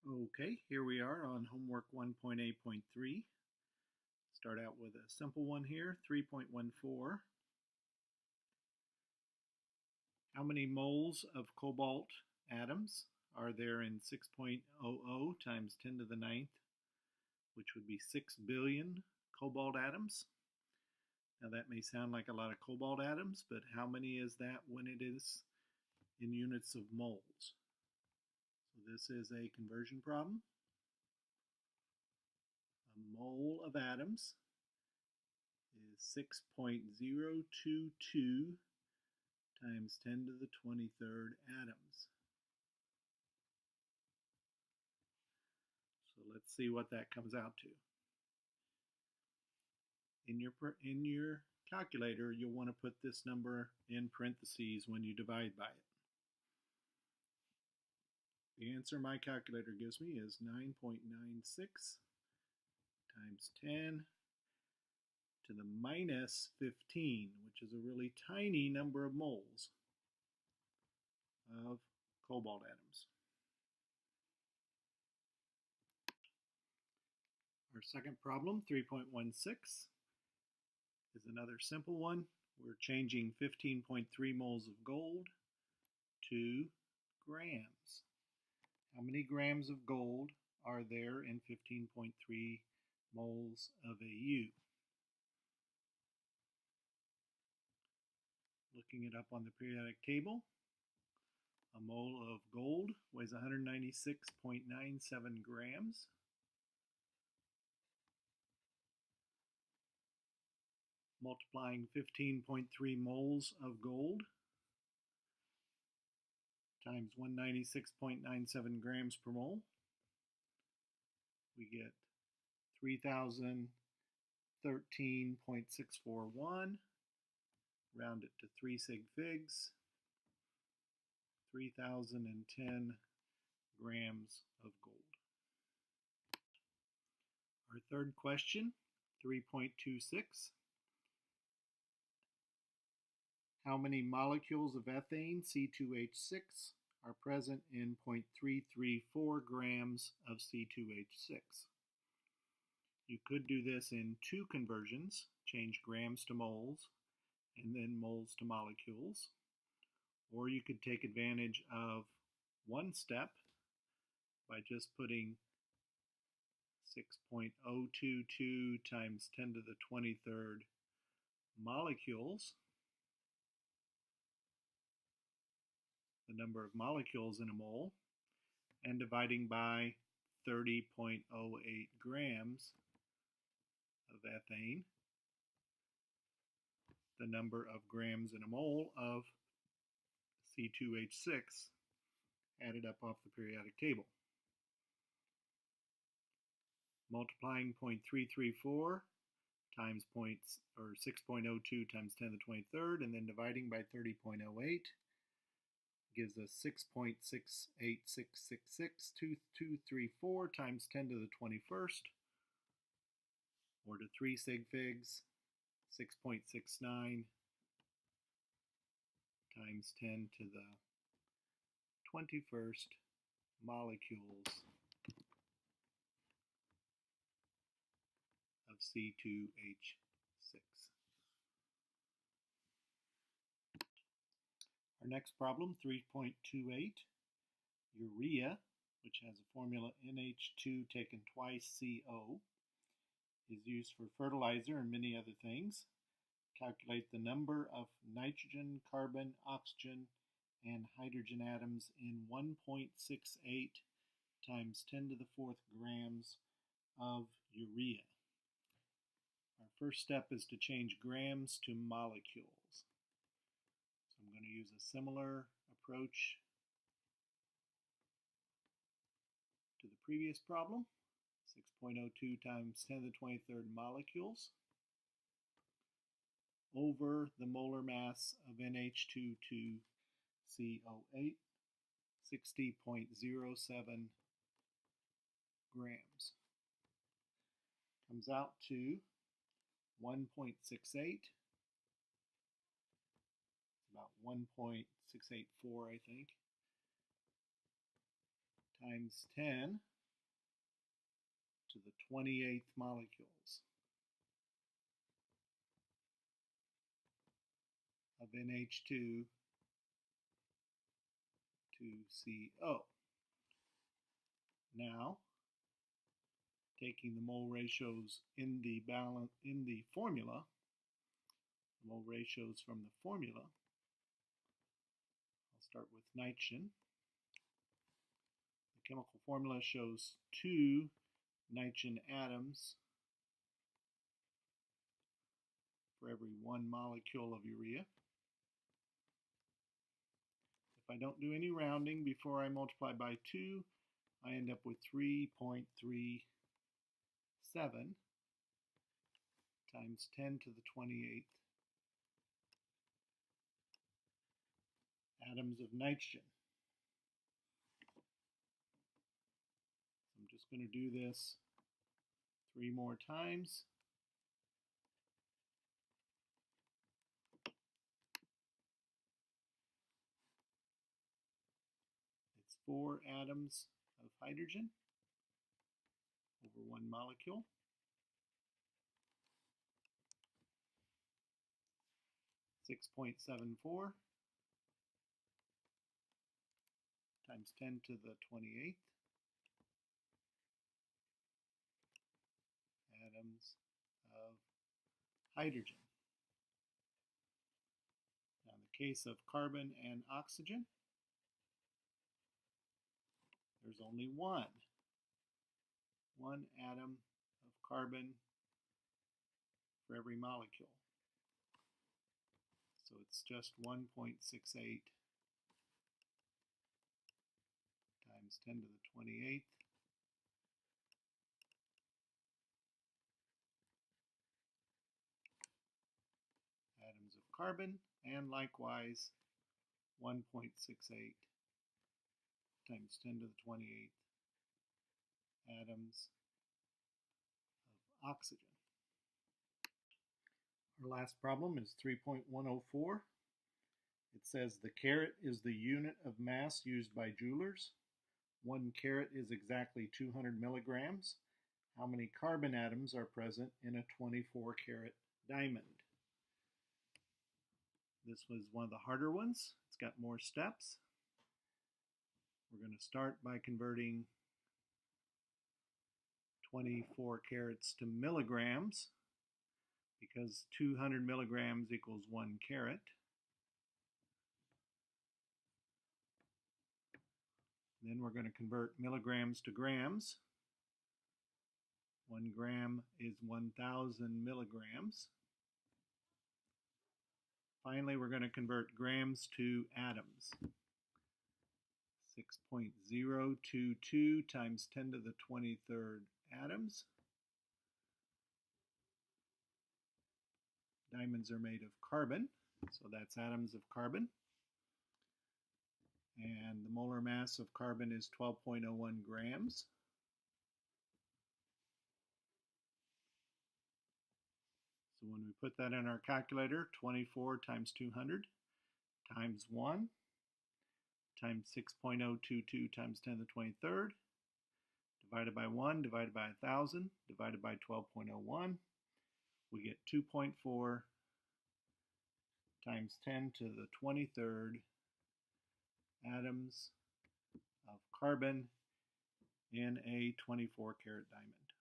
Okay, here we are on homework 1.A.3. Start out with a simple one here, 3.14. How many moles of cobalt atoms are there in 6.00 times 10 to the 9th, which would be 6 billion cobalt atoms? Now that may sound like a lot of cobalt atoms, but how many is that when it is in units of moles? So this is a conversion problem. A mole of atoms is 6.022 times 10 to the 23rd atoms. So let's see what that comes out to. In your calculator, you'll want to put this number in parentheses when you divide by it. The answer my calculator gives me is 9.96 times 10 to the minus 15, which is a really tiny number of moles of cobalt atoms. Our second problem, 3.16, is another simple one. We're changing 15.3 moles of gold to grams. How many grams of gold are there in 15.3 moles of AU? Looking it up on the periodic table, a mole of gold weighs 196.97 grams. Multiplying 15.3 moles of gold times 196.97 grams per mole, we get 3,013.641. Round it to 3 sig figs, 3,010 grams of gold. Our third question, 3.26. How many molecules of ethane, C2H6, are present in 0.334 grams of C2H6? You could do this in two conversions, change grams to moles, and then moles to molecules. Or you could take advantage of one step by just putting 6.022 times 10 to the 23rd molecules, the number of molecules in a mole, and dividing by 30.08 grams of ethane, the number of grams in a mole of C2H6 added up off the periodic table. Multiplying 0.334 times 6.02 times 10 to the 23rd and then dividing by 30.08 gives us 6.68666234 times 10 to the 21st, or to 3 sig figs, 6.69 times 10 to the 21st molecules of C2H6. Our next problem, 3.28, urea, which has a formula NH2 taken twice CO, is used for fertilizer and many other things. Calculate the number of nitrogen, carbon, oxygen, and hydrogen atoms in 1.68 times 10 to the 4th grams of urea. Our first step is to change grams to molecules. So I'm going to use a similar approach to the previous problem. 6.02 times 10 to the 23rd molecules over the molar mass of NH2 60.07 grams. Comes out to 1.68. About 1.684, I think, times 10 to the 28th molecules of NH2 to CO. Now, taking the mole ratios in the formula, mole ratios from the formula, I'll start with nitrogen. The chemical formula shows 2 nitrogen atoms for every 1 molecule of urea. If I don't do any rounding before I multiply by 2, I end up with 3.37 times 10 to the 28th atoms of nitrogen. I'm just going to do this 3 more times. It's 4 atoms of hydrogen over 1 molecule. 6.74 times 10 to the 28th atoms of hydrogen. Now in the case of carbon and oxygen, there's only one atom of carbon for every molecule. So it's just 1.68 times 10 to the 28th atoms of carbon, and likewise 1.68 times 10 to the 28th atoms of oxygen. Our last problem is 3.104. It says the carat is the unit of mass used by jewelers. 1 carat is exactly 200 milligrams. How many carbon atoms are present in a 24 carat diamond? This was one of the harder ones. It's got more steps. We're going to start by converting 24 carats to milligrams, because 200 milligrams equals 1 carat. Then we're going to convert milligrams to grams. 1 gram is 1,000 milligrams. Finally, we're going to convert grams to atoms. 6.022 times 10 to the 23rd atoms. Diamonds are made of carbon, so that's atoms of carbon. And the molar mass of carbon is 12.01 grams. So when we put that in our calculator, 24 times 200 times 1 times 6.022 times 10 to the 23rd divided by 1 divided by 1,000 divided by 12.01, we get 2.4 times 10 to the 23rd atoms of carbon in a 24 carat diamond.